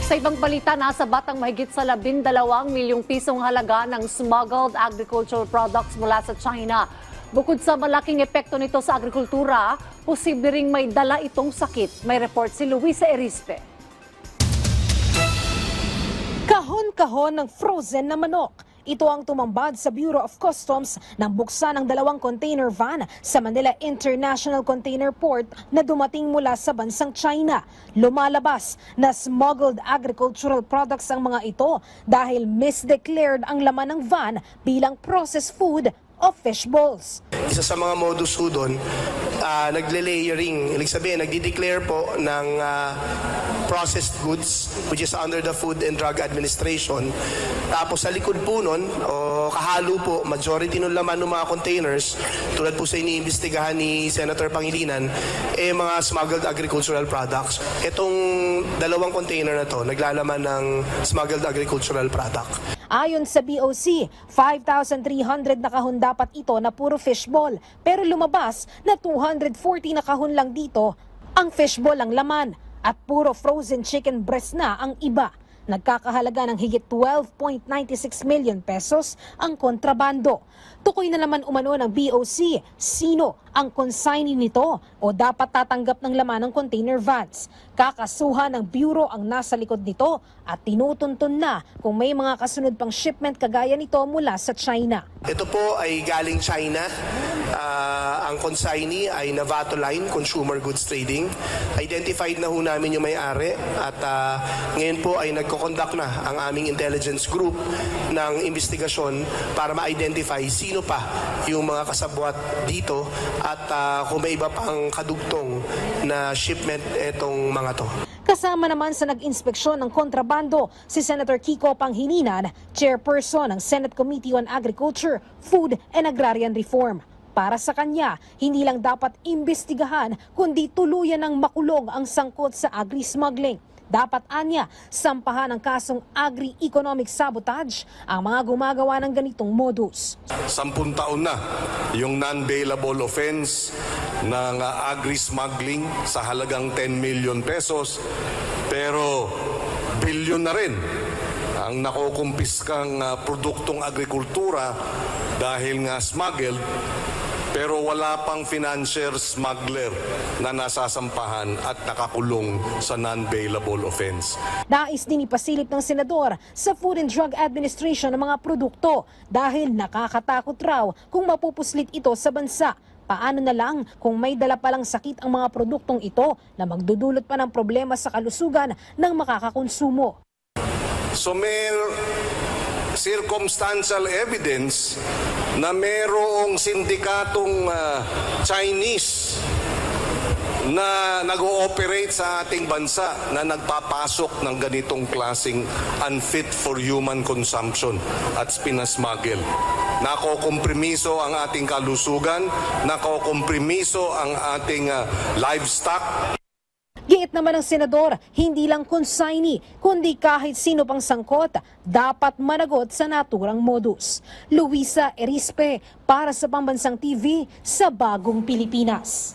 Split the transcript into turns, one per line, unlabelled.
Sa ibang balita, nasa batang mahigit sa 12 milyong pisong halaga ng smuggled agricultural products mula sa China. Bukod sa malaking epekto nito sa agrikultura, posible ring may dala itong sakit. May report si Luisa Erispe.
Kahon-kahon ng frozen na manok. Ito ang tumambad sa Bureau of Customs nang buksan ang 2 container van sa Manila International Container Port na dumating mula sa bansang China. Lumalabas na smuggled agricultural products ang mga ito dahil misdeclared ang laman ng van bilang processed food o fish balls.
Isa sa mga modus ho doon, nagle-layering. Ibig sabihin, nagdi-declare po ng processed goods, which is under the Food and Drug Administration. Tapos sa likod po nun, kahalo po, majority ng laman ng mga containers, tulad po sa iniimbestigahan ni Senator Pangilinan, mga smuggled agricultural products. Itong 2 container na to, naglalaman ng smuggled agricultural product.
Ayon sa BOC, 5,300 na kahon dapat ito na puro fishball, pero lumabas na 240 na kahon lang dito ang fishball ang laman at puro frozen chicken breast na ang iba. Nagkakahalaga ng higit 12.96 million pesos ang kontrabando. Tukoy na naman umano ng BOC, sino ang consignee nito o dapat tatanggap ng laman ng container vans. Kakasuhan ng Bureau ang nasa likod nito at tinutuntun na kung may mga kasunod pang shipment kagaya nito mula sa China.
Ito po ay galing China. Ang consignee ay Navato Line Consumer Goods Trading. Identified na ho namin yung may-ari at ngayon po ay nagko-conduct na ang aming intelligence group ng investigasyon para ma-identify sino pa yung mga kasabwat dito at kung may iba pang kadugtong na shipment etong mga to.
Kasama naman sa nag-inspeksyon ng kontrabando si Senator Kiko Pangilinan, chairperson ng Senate Committee on Agriculture, Food and Agrarian Reform. Para sa kanya, hindi lang dapat imbestigahan kundi tuluyan ng makulong ang sangkot sa agri-smuggling. Dapat anya, sampahan ng kasong agri-economic sabotage ang mga gumagawa ng ganitong modus.
10 taon na yung non-bailable offense ng agri-smuggling sa halagang 10 million pesos, pero bilyon na rin ang nakukumpiskang produktong agrikultura dahil nga smuggled, pero wala pang financier smuggler na nasasampahan at nakakulong sa non-bailable offense.
Nais din ipasilip ng senador sa Food and Drug Administration ng mga produkto dahil nakakatakot raw kung mapupuslit ito sa bansa. Paano na lang kung may dala palang sakit ang mga produktong ito na magdudulot pa ng problema sa kalusugan ng makakakonsumo.
So may circumstantial evidence na merong sindikatong Chinese na nag-ooperate sa ating bansa na nagpapasok ng ganitong klaseng unfit for human consumption at pinasmuggle. Nakokompromiso ang ating kalusugan, nakokompromiso ang ating livestock.
Giit naman ng senador, hindi lang consignee, kundi kahit sino pang sangkot, dapat managot sa naturang modus. Luisa Erispe, para sa Pambansang TV, sa Bagong Pilipinas.